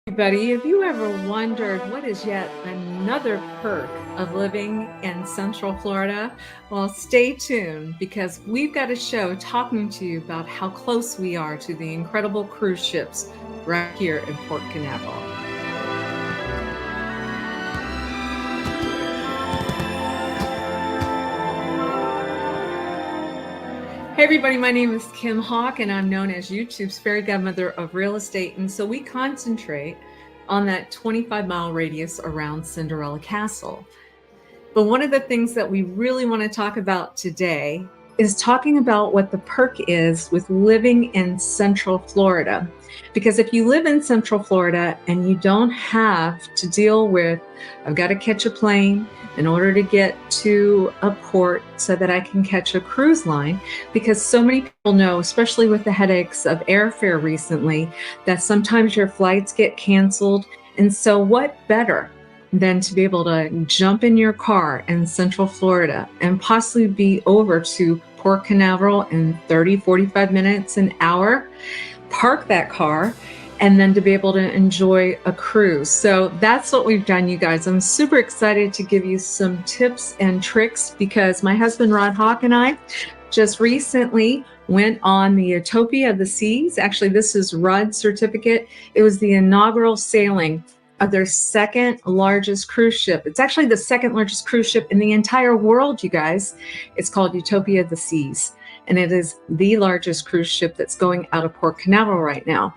Everybody, have you ever wondered what is yet another perk of living in Central Florida? Well, stay tuned because we've got a show talking to you about how close we are to the incredible cruise ships right here in Port Canaveral. Hey everybody, my name is Kim Hawk and I'm known as YouTube's fairy godmother of real estate. And so we concentrate on that 25-mile radius around Cinderella Castle. But one of the things that we really want to talk about today is talking about what the perk is with living in Central Florida. Because if you live in Central Florida and you don't have to deal with, I've got to catch a plane in order to get to a port so that I can catch a cruise line, because so many people know, especially with the headaches of airfare recently, that sometimes your flights get canceled. And so what better than to be able to jump in your car in Central Florida and possibly be over to Port Canaveral in 30, 45 minutes, an hour, park that car, and then to be able to enjoy a cruise. So that's what we've done, you guys. I'm super excited to give you some tips and tricks because my husband Rod Hawk and I just recently went on the Utopia of the Seas. Actually, this is Rod's certificate. It was the inaugural sailing of their second largest cruise ship. It's actually the second largest cruise ship in the entire world, you guys. It's called Utopia of the Seas, and it is the largest cruise ship that's going out of Port Canaveral right now.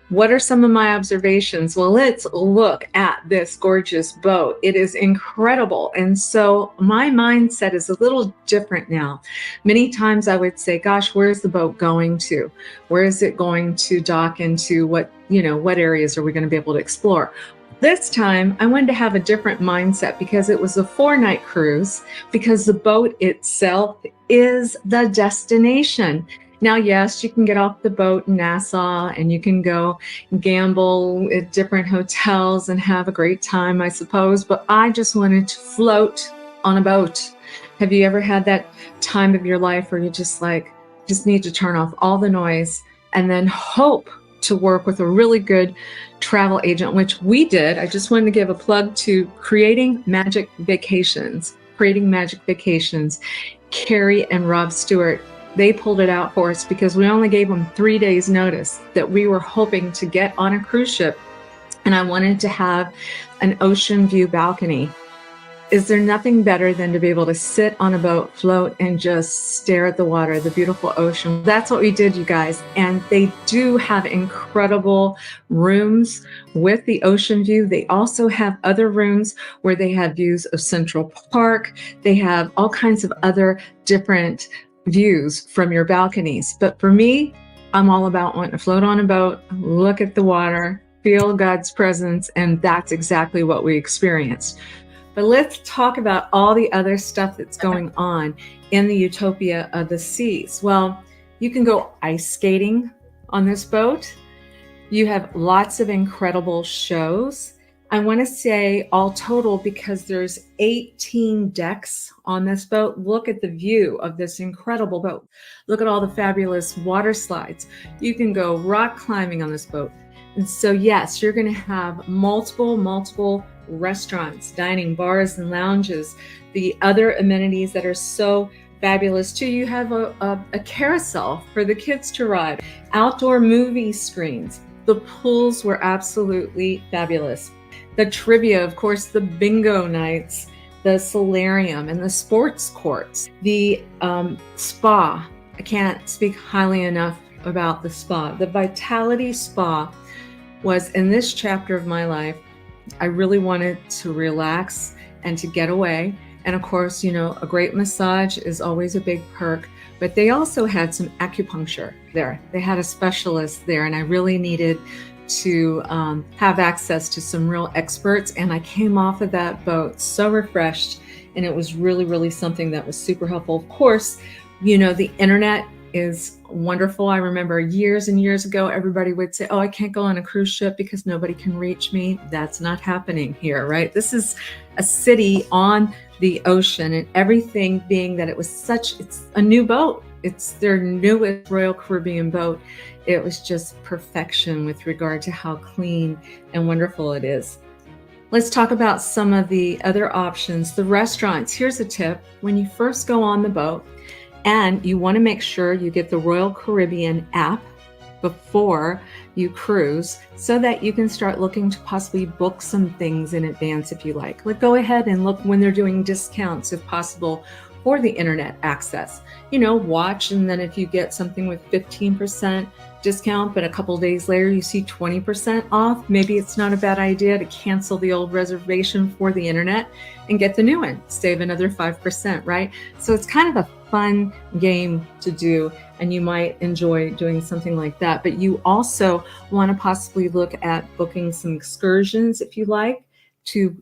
What are some of my observations? Well, let's look at this gorgeous boat. It is incredible. And so my mindset is a little different now. Many times I would say, gosh, where's the boat going to? Where is it going to dock into? What areas are we going to be able to explore? This time I wanted to have a different mindset because it was a 4-night cruise, because the boat itself is the destination. Now, yes, you can get off the boat in Nassau and you can go gamble at different hotels and have a great time, I suppose, but I just wanted to float on a boat. Have you ever had that time of your life where you just need to turn off all the noise and then hope to work with a really good travel agent, which we did. I just wanted to give a plug to Creating Magic Vacations. Carrie and Rob Stewart. They pulled it out for us because we only gave them 3 days notice that we were hoping to get on a cruise ship, and I wanted to have an ocean view balcony. Is there nothing better than to be able to sit on a boat, float, and just stare at the water, the beautiful ocean? That's what we did, you guys. And they do have incredible rooms with the ocean view. They also have other rooms where they have views of Central Park. They have all kinds of other different views from your balconies. But for me, I'm all about wanting to float on a boat, look at the water, feel God's presence, and that's exactly what we experienced. But let's talk about all the other stuff that's going on in the Utopia of the Seas. Well, you can go ice skating on this boat. You have lots of incredible shows. I want to say all total, because there's 18 decks on this boat. Look at the view of this incredible boat. Look at all the fabulous water slides. You can go rock climbing on this boat. And so yes, you're going to have multiple restaurants, dining, bars, and lounges. The other amenities that are so fabulous too. You have a carousel for the kids to ride, outdoor movie screens. The pools were absolutely fabulous. The trivia, of course, the bingo nights, the solarium and the sports courts, the spa. I can't speak highly enough about the spa. The Vitality Spa was in this chapter of my life. I really wanted to relax and to get away. And of course, a great massage is always a big perk, but they also had some acupuncture there. They had a specialist there, and I really needed to have access to some real experts. And I came off of that boat so refreshed, and it was really something that was super helpful. Of course, the internet is wonderful. I remember years and years ago, everybody would say, oh, I can't go on a cruise ship because nobody can reach me. That's not happening here, right? This is a city on the ocean, and everything being that it's a new boat. It's their newest Royal Caribbean boat. It was just perfection with regard to how clean and wonderful it is. Let's talk about some of the other options. The restaurants. Here's a tip. When you first go on the boat, and you want to make sure you get the Royal Caribbean app before you cruise so that you can start looking to possibly book some things in advance if you like. Go ahead and look when they're doing discounts if possible for the internet access. Watch, and then if you get something with 15% discount, but a couple days later you see 20% off, maybe it's not a bad idea to cancel the old reservation for the internet and get the new one, save another 5%, right? So it's kind of a fun game to do, and you might enjoy doing something like that. But you also want to possibly look at booking some excursions if you like to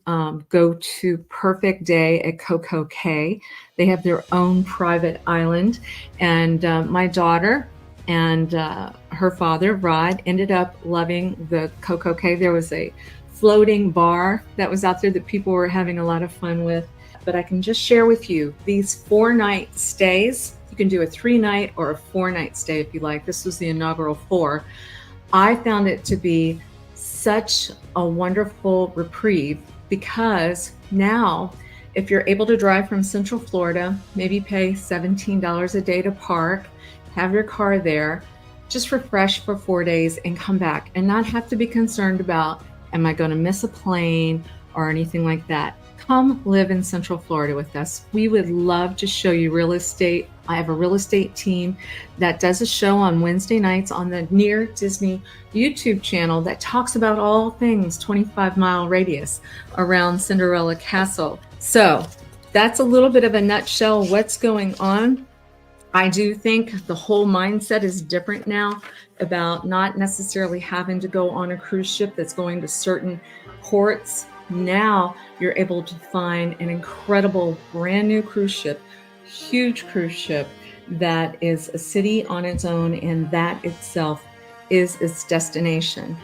go to Perfect Day at Coco Cay. They have their own private island, and my daughter and her father, Rod, ended up loving the Coco Cay. There was a floating bar that was out there that people were having a lot of fun with. But I can just share with you these 4-night stays. You can do a 3-night or a 4-night stay if you like. This was the inaugural 4. I found it to be such a wonderful reprieve because now if you're able to drive from Central Florida, maybe pay $17 a day to park, have your car there, just refresh for 4 days and come back and not have to be concerned about, am I going to miss a plane or anything like that. Come live in Central Florida with us. We would love to show you real estate. I have a real estate team that does a show on Wednesday nights on the Near Disney YouTube channel that talks about all things 25-mile radius around Cinderella Castle. So that's a little bit of a nutshell what's going on. I do think the whole mindset is different now about not necessarily having to go on a cruise ship that's going to certain ports. Now you're able to find an incredible brand new cruise ship, huge cruise ship that is a city on its own, and that itself is its destination.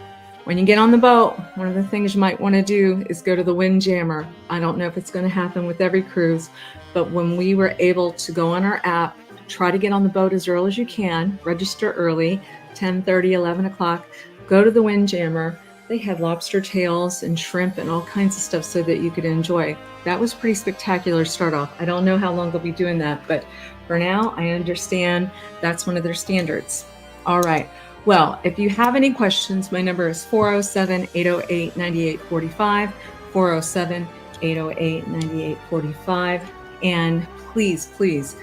When you get on the boat, one of the things you might want to do is go to the Windjammer. I don't know if it's going to happen with every cruise, but when we were able to go on our app, try to get on the boat as early as you can, register early, 10:30, 11 o'clock, go to the Windjammer. They had lobster tails and shrimp and all kinds of stuff so that you could enjoy. That was pretty spectacular start off. I don't know how long they'll be doing that, but for now, I understand that's one of their standards. All right. Well, if you have any questions, my number is 407-808-9845, 407-808-9845. And please, please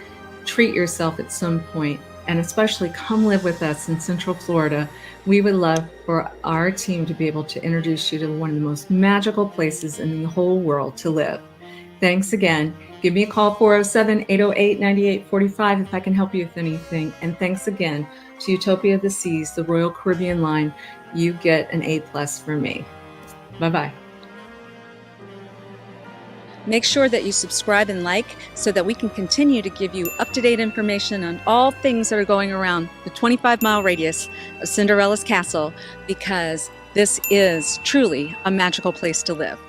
treat yourself at some point, and especially come live with us in Central Florida. We would love for our team to be able to introduce you to one of the most magical places in the whole world to live. Thanks again. Give me a call, 407-808-9845, if I can help you with anything. And thanks again to Utopia of the Seas, the Royal Caribbean line. You get an A+ from me. Bye-bye. Make sure that you subscribe and like so that we can continue to give you up-to-date information on all things that are going around the 25-mile radius of Cinderella's castle, because this is truly a magical place to live.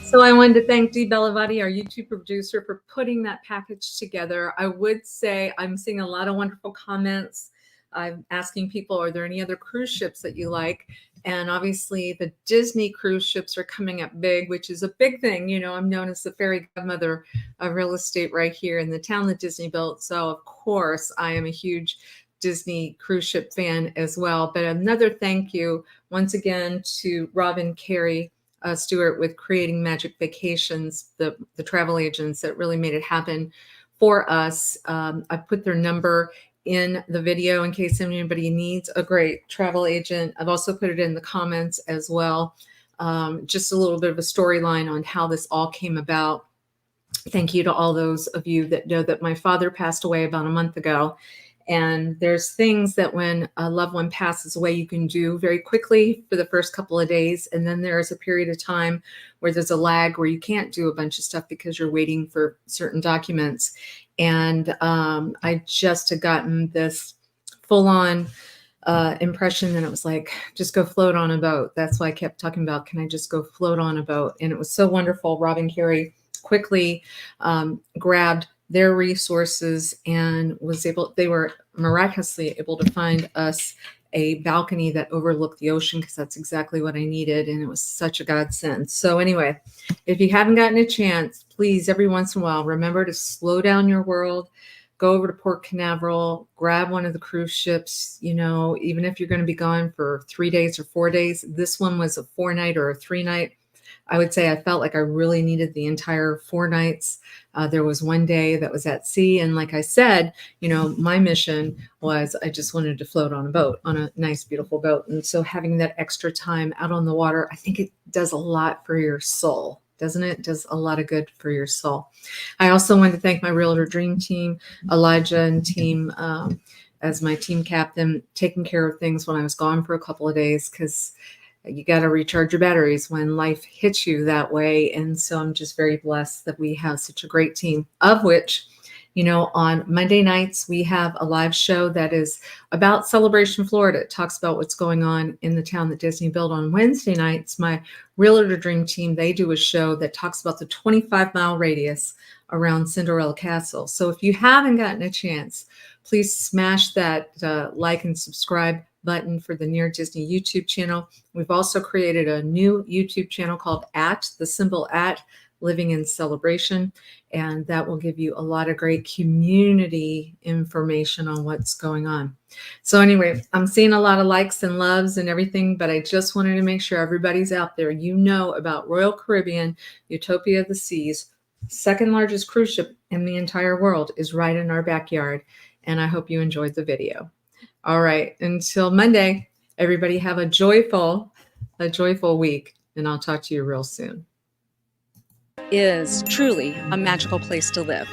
So I wanted to thank Dee Bellavati, our YouTube producer, for putting that package together. I would say I'm seeing a lot of wonderful comments. I'm asking people, are there any other cruise ships that you like? And obviously the Disney cruise ships are coming up big, which is a big thing. You know, I'm known as the fairy godmother of real estate right here in the town that Disney built. So of course I am a huge Disney cruise ship fan as well. But another thank you once again to Robin Carey Stewart with Creating Magic Vacations, the travel agents that really made it happen for us. I put their number in the video in case anybody needs a great travel agent. I've also put it in the comments as well. Just a little bit of a storyline on how this all came about. Thank you to all those of you that know that my father passed away about a month ago. And there's things that when a loved one passes away, you can do very quickly for the first couple of days. And then there's a period of time where there's a lag where you can't do a bunch of stuff because you're waiting for certain documents. And I just had gotten this full on impression that it was like, just go float on a boat. That's why I kept talking about, can I just go float on a boat? And it was so wonderful. Rob and Carrie quickly grabbed their resources and they were miraculously able to find us a balcony that overlooked the ocean, because that's exactly what I needed. And it was such a godsend. So anyway, if you haven't gotten a chance, please, every once in a while, remember to slow down your world. Go over to Port Canaveral, grab one of the cruise ships, even if you're going to be gone for 3 days or 4 days. This one was a 4-night or a 3-night. I would say I felt like I really needed the entire 4 nights. There was one day that was at sea. And like I said, my mission was I just wanted to float on a boat, on a nice, beautiful boat. And so having that extra time out on the water, I think it does a lot for your soul. Doesn't it? It does a lot of good for your soul. I also wanted to thank my Realtor Dream team, Elijah and team, as my team captain, taking care of things when I was gone for a couple of days, because you got to recharge your batteries when life hits you that way. And so I'm just very blessed that we have such a great team, of which, on Monday nights, we have a live show that is about Celebration, Florida. It talks about what's going on in the town that Disney built. On Wednesday nights, my Realtor Dream team, they do a show that talks about the 25-mile radius around Cinderella Castle. So if you haven't gotten a chance, please smash that like and subscribe button for the Near Disney YouTube channel. We've also created a new YouTube channel called Living in Celebration, and that will give you a lot of great community information on what's going on. So anyway, I'm seeing a lot of likes and loves and everything, but I just wanted to make sure everybody's out there, about Royal Caribbean, Utopia of the Seas, second largest cruise ship in the entire world, is right in our backyard. And I hope you enjoyed the video. All right, until Monday, everybody have a joyful week, and I'll talk to you real soon. Is truly a magical place to live.